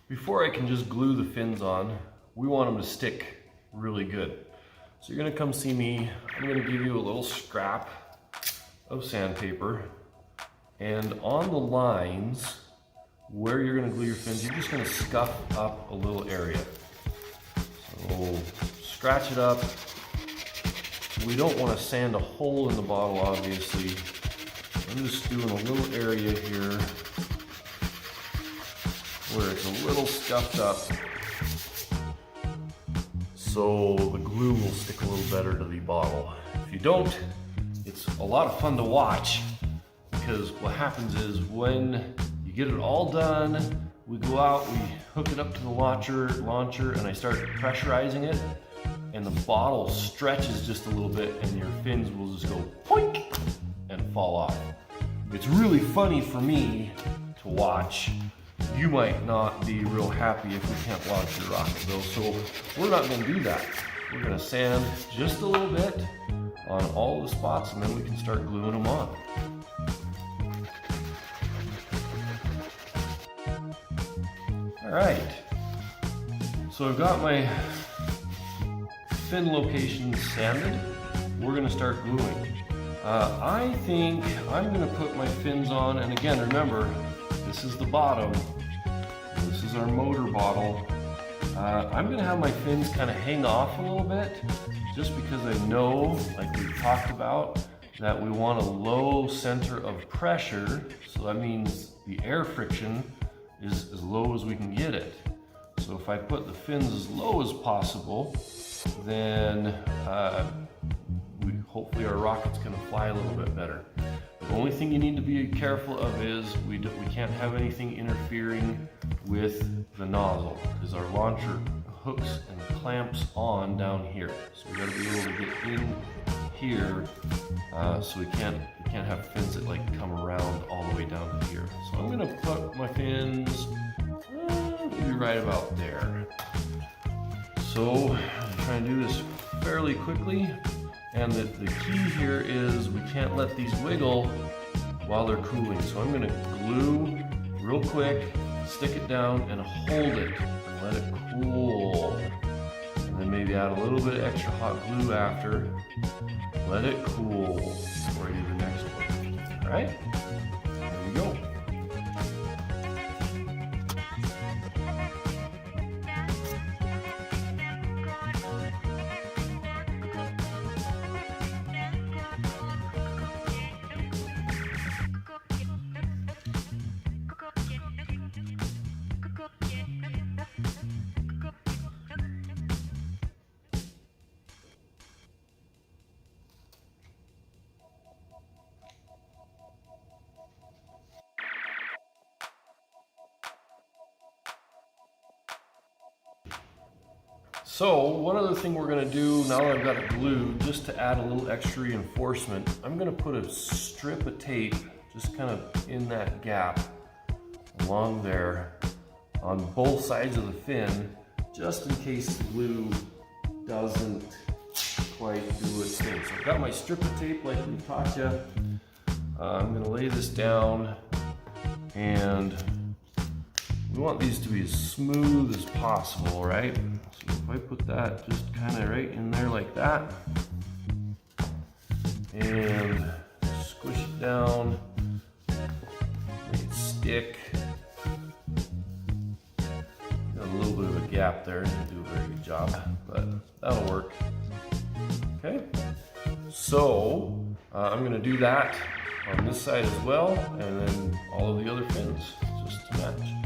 Before I can just glue the fins on, we want them to stick really good. So you're gonna come see me. I'm gonna give you a little scrap of sandpaper, and on the lines where you're gonna glue your fins, you're just gonna scuff up a little area. So scratch it up. We don't want to sand a hole in the bottle, obviously. I'm just doing a little area here where it's a little scuffed up, so the glue will stick a little better to the bottle. If you don't, it's a lot of fun to watch, because what happens is when you get it all done, we go out, we hook it up to the launcher, and I start pressurizing it, and the bottle stretches just a little bit, and your fins will just go poink and fall off. It's really funny for me to watch. You might not be real happy if we can't launch your rocket though, so we're not gonna do that. We're gonna sand just a little bit on all the spots, and then we can start gluing them on. All right, so I've got my fin location sanded. We're gonna start gluing. I think I'm gonna put my fins on, and again, remember, this is the bottom. This is our motor bottle. I'm gonna have my fins kind of hang off a little bit, just because I know, like we talked about, that we want a low center of pressure. So that means the air friction is as low as we can get it. So if I put the fins as low as possible, then hopefully our rocket's gonna fly a little bit better. The only thing you need to be careful of is we can't have anything interfering with the nozzle, because our launcher hooks and clamps on down here. So we gotta be able to get in here, so we can't have fins that like come around all the way down to here. So I'm gonna put my fins maybe right about there. So I'm trying to do this fairly quickly. And the key here is we can't let these wiggle while they're cooling. So I'm gonna glue real quick, stick it down and hold it and let it cool. And then maybe add a little bit of extra hot glue after. Let it cool before I do the next one. All right, here we go. So one other thing we're gonna do now that I've got it glued, just to add a little extra reinforcement, I'm gonna put a strip of tape just kind of in that gap along there on both sides of the fin, just in case the glue doesn't quite do its thing. So I've got my strip of tape like we taught you. I'm gonna lay this down, and we want these to be as smooth as possible, right? So if I put that just kind of right in there like that, and squish it down, make it stick. Got a little bit of a gap there, didn't do a very good job, but that'll work. Okay, so I'm gonna do that on this side as well, and then all of the other fins, just to match.